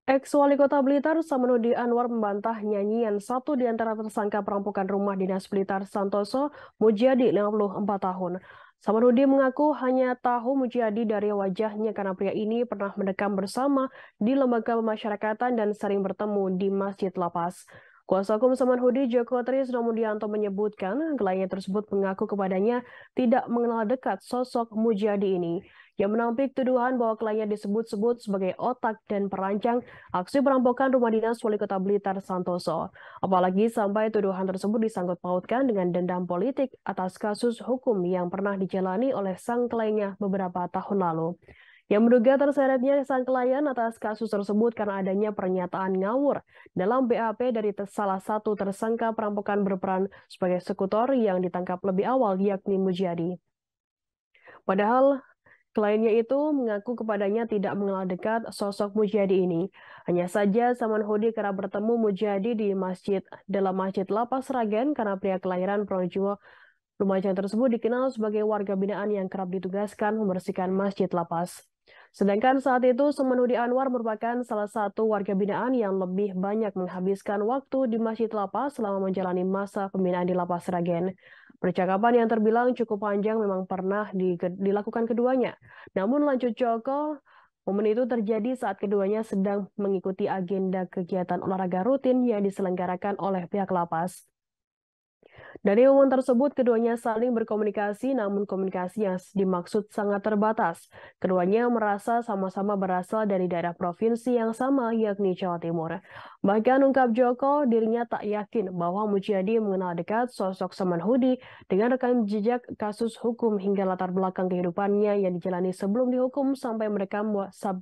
Ex-Wali Kota Blitar, Samanhudi Anwar membantah nyanyian satu di antara tersangka perampokan rumah dinas Blitar Santoso, Mujiadi, 54 tahun. Samanhudi mengaku hanya tahu Mujiadi dari wajahnya karena pria ini pernah mendekam bersama di lembaga pemasyarakatan dan sering bertemu di Masjid Lapas. Kuasa hukum Samanhudi, Joko Trisno Mudianto menyebutkan kliennya tersebut mengaku kepadanya tidak mengenal dekat sosok Mujiadi ini. Yang menampik tuduhan bahwa kliennya disebut-sebut sebagai otak dan perancang aksi perampokan rumah dinas Wali Kota Blitar Santoso. Apalagi sampai tuduhan tersebut disangkut pautkan dengan dendam politik atas kasus hukum yang pernah dijalani oleh sang kliennya beberapa tahun lalu. Yang menduga terseretnya sang klien atas kasus tersebut karena adanya pernyataan ngawur dalam BAP dari salah satu tersangka perampokan berperan sebagai eksekutor yang ditangkap lebih awal yakni Mujiadi. Padahal kliennya itu mengaku kepadanya tidak mengenal dekat sosok Mujiadi ini. Hanya saja Samanhudi kerap bertemu Mujiadi di dalam Masjid Lapas Sragen karena pria kelahiran Projo Lumajang tersebut dikenal sebagai warga binaan yang kerap ditugaskan membersihkan Masjid Lapas. Sedangkan saat itu Samanhudi Anwar merupakan salah satu warga binaan yang lebih banyak menghabiskan waktu di Masjid Lapas selama menjalani masa pembinaan di Lapas Sragen. Percakapan yang terbilang cukup panjang memang pernah dilakukan keduanya. Namun lanjut Joko, momen itu terjadi saat keduanya sedang mengikuti agenda kegiatan olahraga rutin yang diselenggarakan oleh pihak lapas. Dari momen tersebut, keduanya saling berkomunikasi, namun komunikasi yang dimaksud sangat terbatas. Keduanya merasa sama-sama berasal dari daerah provinsi yang sama, yakni Jawa Timur. Bahkan ungkap Joko, dirinya tak yakin bahwa Mujiadi mengenal dekat sosok Samanhudi dengan rekam jejak kasus hukum hingga latar belakang kehidupannya yang dijalani sebelum dihukum sampai mereka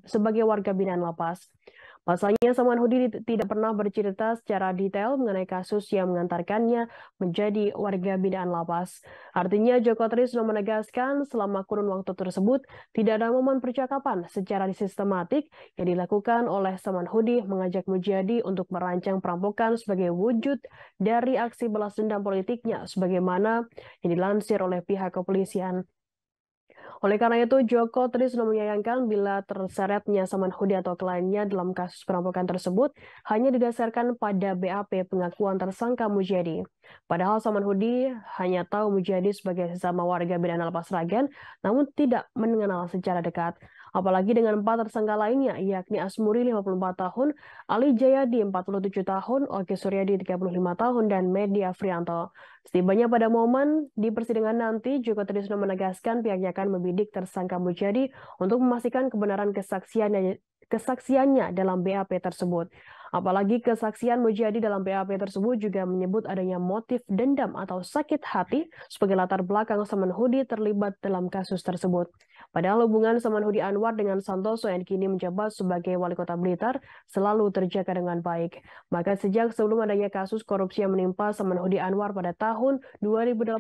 sebagai warga binaan lapas. Pasalnya, Samanhudi tidak pernah bercerita secara detail mengenai kasus yang mengantarkannya menjadi warga binaan lapas. Artinya, Joko Trisno menegaskan selama kurun waktu tersebut tidak ada momen percakapan secara sistematik yang dilakukan oleh Samanhudi mengajak Mujiadi untuk merancang perampokan sebagai wujud dari aksi balas dendam politiknya sebagaimana yang dilansir oleh pihak kepolisian. Oleh karena itu, Joko Trisno menyayangkan bila terseretnya Samanhudi atau kliennya dalam kasus perampokan tersebut hanya didasarkan pada BAP pengakuan tersangka Mujiadi. Padahal Samanhudi hanya tahu Mujiadi sebagai sesama warga binaan Lapas Sragen, namun tidak mengenal secara dekat. Apalagi dengan 4 tersangka lainnya, yakni Asmuri 54 tahun, Ali Jayadi 47 tahun, Oki Suryadi 35 tahun, dan Medi Afrianto. Setibanya pada momen di persidangan nanti, Joko Trisno menegaskan pihaknya akan membidik tersangka Mujiadi untuk memastikan kebenaran kesaksiannya dalam BAP tersebut. Apalagi kesaksian Mujiadi dalam BAP tersebut juga menyebut adanya motif dendam atau sakit hati sebagai latar belakang Samanhudi terlibat dalam kasus tersebut. Padahal hubungan Samanhudi Anwar dengan Santoso yang kini menjabat sebagai wali kota Blitar selalu terjaga dengan baik. Maka sejak sebelum adanya kasus korupsi yang menimpa Samanhudi Anwar pada tahun 2018,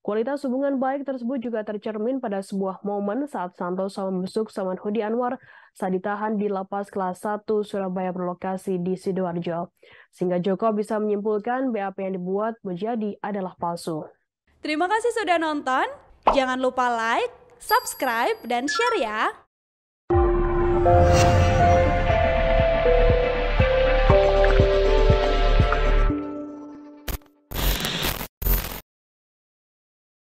kualitas hubungan baik tersebut juga tercermin pada sebuah momen saat Santoso membesuk Samanhudi Anwar saat ditahan di lapas kelas 1 Surabaya berlokasi di Sidoarjo. Sehingga Joko bisa menyimpulkan BAP yang dibuat Mujiadi adalah palsu. Terima kasih sudah nonton. Jangan lupa like, subscribe, dan share ya.